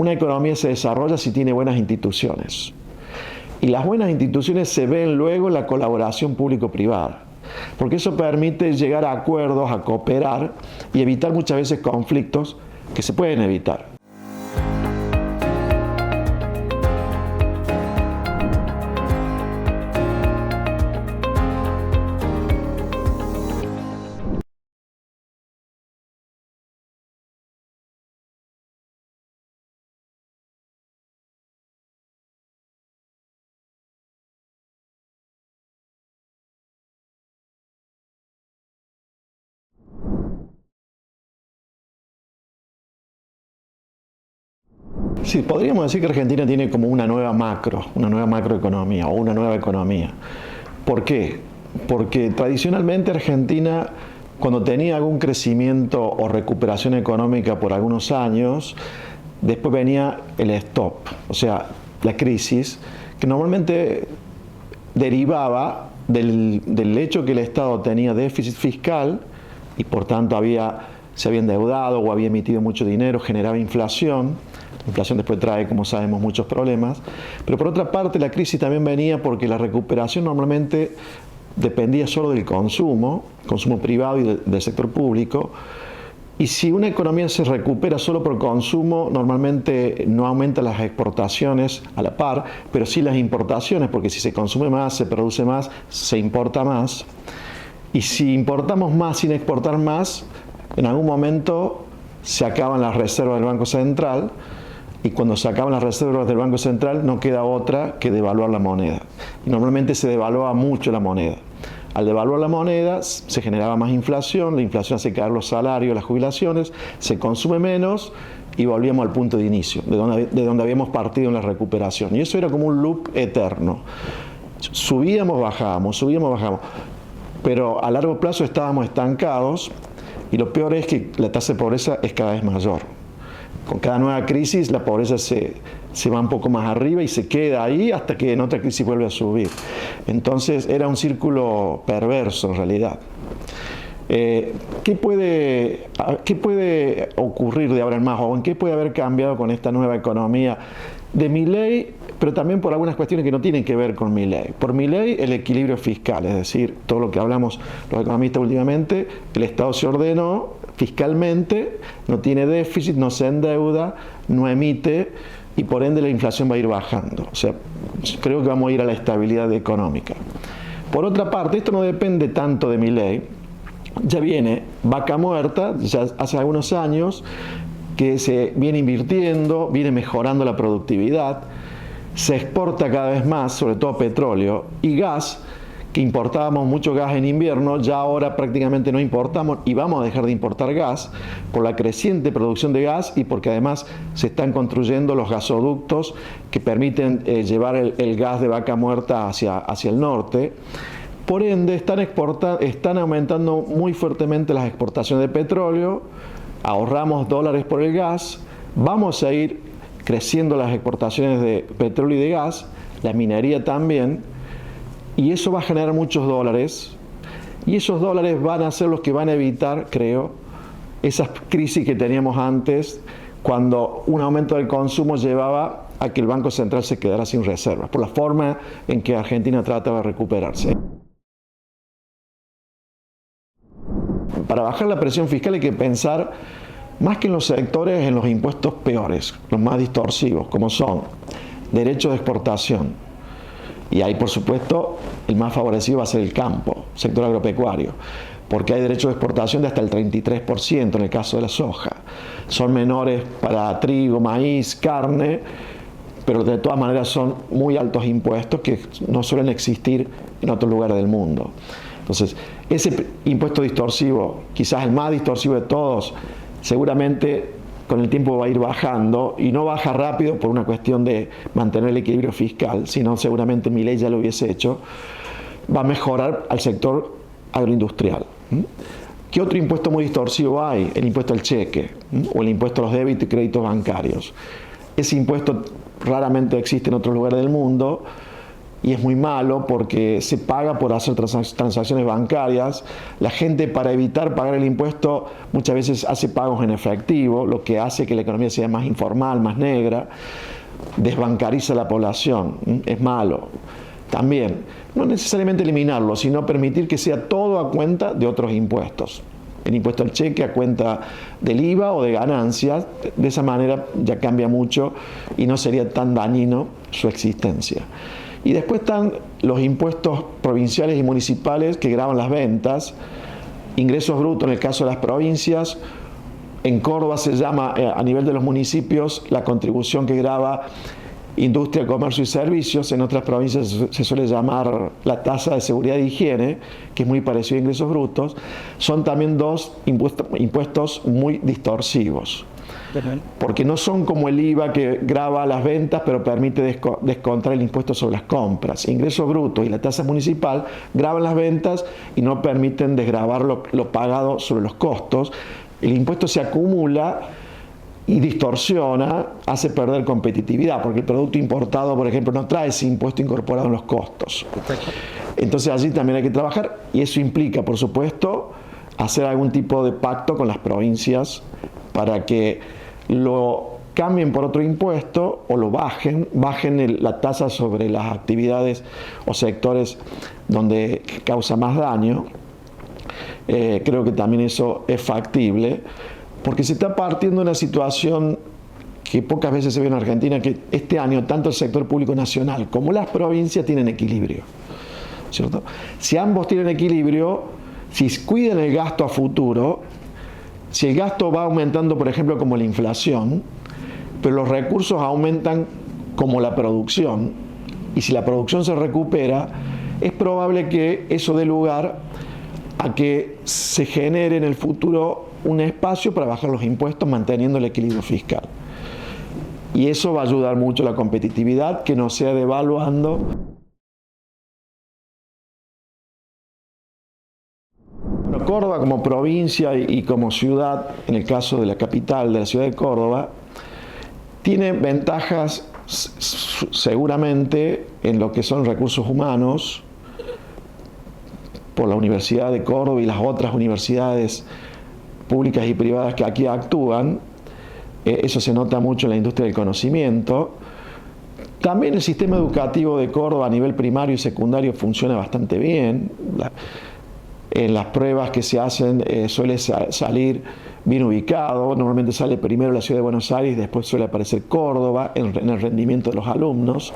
una economía se desarrolla si tiene buenas instituciones. Y las buenas instituciones se ven luego en la colaboración público-privada, porque eso permite llegar a acuerdos, a cooperar y evitar muchas veces conflictos que se pueden evitar. Sí, podríamos decir que Argentina tiene como una nueva macroeconomía o una nueva economía. ¿Por qué? Porque tradicionalmente Argentina, cuando tenía algún crecimiento o recuperación económica por algunos años, después venía el stop, o sea, la crisis, que normalmente derivaba del hecho que el Estado tenía déficit fiscal y por tanto se había endeudado o había emitido mucho dinero, generaba inflación. La inflación después trae, como sabemos, muchos problemas. Pero por otra parte, la crisis también venía porque la recuperación normalmente dependía solo del consumo privado y del sector público. Y si una economía se recupera solo por consumo, normalmente no aumentan las exportaciones a la par, pero sí las importaciones, porque si se consume más, se produce más, se importa más. Y si importamos más sin exportar más, en algún momento se acaban las reservas del Banco Central. Y cuando se acaban las reservas del Banco Central no queda otra que devaluar la moneda. Y normalmente se devalúa mucho la moneda. Al devaluar la moneda se generaba más inflación, la inflación hace caer los salarios, las jubilaciones, se consume menos y volvíamos al punto de inicio, de donde habíamos partido en la recuperación. Y eso era como un loop eterno. Subíamos, bajábamos, pero a largo plazo estábamos estancados y lo peor es que la tasa de pobreza es cada vez mayor. Con cada nueva crisis la pobreza se va un poco más arriba y se queda ahí hasta que en otra crisis vuelve a subir. Entonces era un círculo perverso en realidad. ¿Qué puede ocurrir de ahora en más o en qué puede haber cambiado con esta nueva economía de Milei, pero también por algunas cuestiones que no tienen que ver con Milei? Por Milei el equilibrio fiscal, es decir, todo lo que hablamos los economistas últimamente, el Estado se ordenó fiscalmente, no tiene déficit, no se endeuda, no emite y por ende la inflación va a ir bajando. O sea, creo que vamos a ir a la estabilidad económica. Por otra parte, esto no depende tanto de Milei. Ya viene Vaca Muerta, ya hace algunos años que se viene invirtiendo, viene mejorando la productividad, se exporta cada vez más, sobre todo petróleo y gas, que importábamos mucho gas en invierno, ya ahora prácticamente no importamos y vamos a dejar de importar gas por la creciente producción de gas y porque además se están construyendo los gasoductos que permiten llevar el gas de Vaca Muerta hacia el norte. Por ende, están aumentando muy fuertemente las exportaciones de petróleo, ahorramos dólares por el gas, vamos a ir creciendo las exportaciones de petróleo y de gas, la minería también, y eso va a generar muchos dólares, y esos dólares van a ser los que van a evitar, creo, esas crisis que teníamos antes, cuando un aumento del consumo llevaba a que el Banco Central se quedara sin reservas, por la forma en que Argentina trataba de recuperarse. Para bajar la presión fiscal hay que pensar más que en los sectores, en los impuestos peores, los más distorsivos, como son derechos de exportación. Y ahí, por supuesto, el más favorecido va a ser el campo, sector agropecuario, porque hay derechos de exportación de hasta el 33% en el caso de la soja. Son menores para trigo, maíz, carne, pero de todas maneras son muy altos impuestos que no suelen existir en otros lugares del mundo. Entonces, ese impuesto distorsivo, quizás el más distorsivo de todos, seguramente con el tiempo va a ir bajando y no baja rápido por una cuestión de mantener el equilibrio fiscal, sino seguramente Milei ya lo hubiese hecho, va a mejorar al sector agroindustrial. ¿Qué otro impuesto muy distorsivo hay? El impuesto al cheque o el impuesto a los débitos y créditos bancarios. Ese impuesto raramente existe en otros lugares del mundo y es muy malo porque se paga por hacer transacciones bancarias. La gente, para evitar pagar el impuesto, muchas veces hace pagos en efectivo, lo que hace que la economía sea más informal, más negra, desbancariza a la población, es malo. También, no necesariamente eliminarlo, sino permitir que sea todo a cuenta de otros impuestos. El impuesto al cheque a cuenta del IVA o de ganancias. De esa manera ya cambia mucho y no sería tan dañino su existencia. Y después están los impuestos provinciales y municipales que gravan las ventas, ingresos brutos en el caso de las provincias. En Córdoba se llama, a nivel de los municipios, la contribución que grava industria, comercio y servicios. En otras provincias se suele llamar la tasa de seguridad e higiene, que es muy parecido a ingresos brutos. Son también dos impuestos muy distorsivos, porque no son como el IVA, que grava las ventas pero permite descontar el impuesto sobre las compras. Ingresos brutos y la tasa municipal gravan las ventas y no permiten desgravar lo pagado sobre los costos. El impuesto se acumula y distorsiona, hace perder competitividad, porque el producto importado, por ejemplo, no trae ese impuesto incorporado en los costos. Entonces allí también hay que trabajar, y eso implica, por supuesto, hacer algún tipo de pacto con las provincias para que lo cambien por otro impuesto o lo bajen la tasa sobre las actividades o sectores donde causa más daño. Creo que también eso es factible, porque se está partiendo de una situación que pocas veces se ve en Argentina, que este año tanto el sector público nacional como las provincias tienen equilibrio, ¿cierto? Si ambos tienen equilibrio, si cuidan el gasto a futuro, si el gasto va aumentando, por ejemplo, como la inflación, pero los recursos aumentan como la producción, y si la producción se recupera, es probable que eso dé lugar a que se genere en el futuro un espacio para bajar los impuestos manteniendo el equilibrio fiscal. Y eso va a ayudar mucho a la competitividad, que no sea devaluando. Bueno, Córdoba como provincia y como ciudad, en el caso de la capital, de la ciudad de Córdoba, tiene ventajas seguramente en lo que son recursos humanos, por la Universidad de Córdoba y las otras universidades públicas y privadas que aquí actúan. Eso se nota mucho en la industria del conocimiento. También el sistema educativo de Córdoba a nivel primario y secundario funciona bastante bien. En las pruebas que se hacen suele salir bien ubicado. Normalmente sale primero la ciudad de Buenos Aires, después suele aparecer Córdoba en el rendimiento de los alumnos.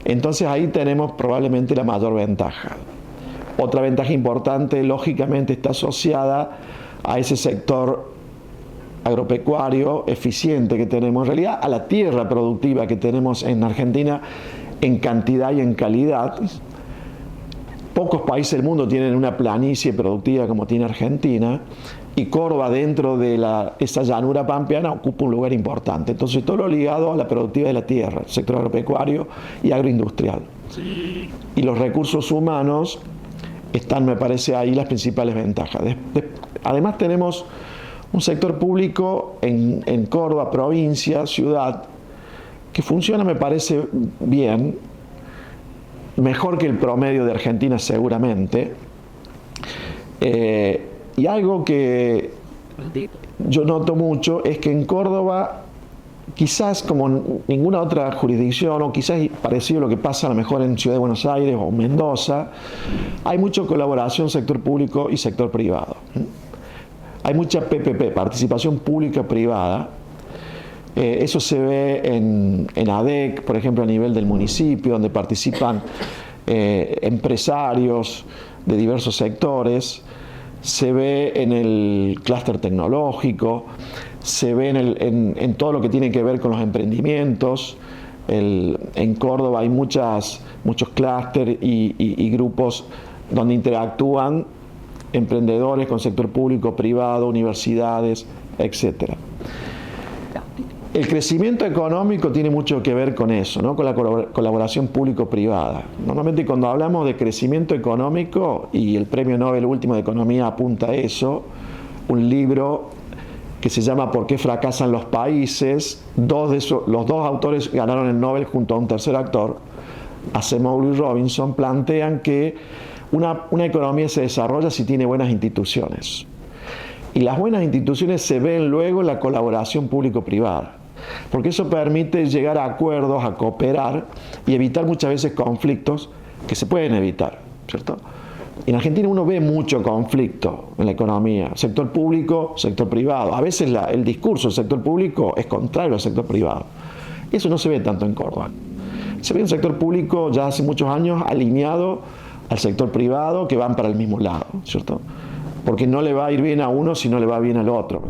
Entonces ahí tenemos probablemente la mayor ventaja. Otra ventaja importante, lógicamente, está asociada a ese sector agropecuario eficiente que tenemos, en realidad a la tierra productiva que tenemos en Argentina en cantidad y en calidad. Pocos países del mundo tienen una planicie productiva como tiene Argentina, y Córdoba, dentro de esa llanura pampeana, ocupa un lugar importante. Entonces todo lo ligado a la productividad de la tierra, el sector agropecuario y agroindustrial. Sí. Y los recursos humanos están, me parece, ahí las principales ventajas. Además tenemos un sector público en Córdoba, provincia, ciudad, que funciona, me parece, bien, mejor que el promedio de Argentina seguramente. Y algo que yo noto mucho es que en Córdoba, quizás como ninguna otra jurisdicción, o quizás parecido a lo que pasa a lo mejor en Ciudad de Buenos Aires o Mendoza, hay mucha colaboración sector público y sector privado. Hay mucha PPP, participación pública-privada. Eso se ve en ADEC, por ejemplo, a nivel del municipio, donde participan empresarios de diversos sectores. Se ve en el clúster tecnológico, se ve en todo lo que tiene que ver con los emprendimientos. En Córdoba hay muchos clústeres y grupos donde interactúan emprendedores con sector público, privado, universidades, etc. El crecimiento económico tiene mucho que ver con eso, ¿no? Con la colaboración público-privada. Normalmente cuando hablamos de crecimiento económico, y el Premio Nobel último de Economía apunta a eso, un libro que se llama ¿Por qué fracasan los países? Los dos autores ganaron el Nobel junto a un tercer autor, Acemoglu y Robinson, plantean que una economía se desarrolla si tiene buenas instituciones. Y las buenas instituciones se ven luego en la colaboración público-privada, porque eso permite llegar a acuerdos, a cooperar y evitar muchas veces conflictos que se pueden evitar, ¿cierto? En Argentina uno ve mucho conflicto en la economía, sector público, sector privado. A veces el discurso del sector público es contrario al sector privado. Eso no se ve tanto en Córdoba. Se ve un sector público ya hace muchos años alineado al sector privado, que van para el mismo lado, ¿cierto? Porque no le va a ir bien a uno si no le va bien al otro.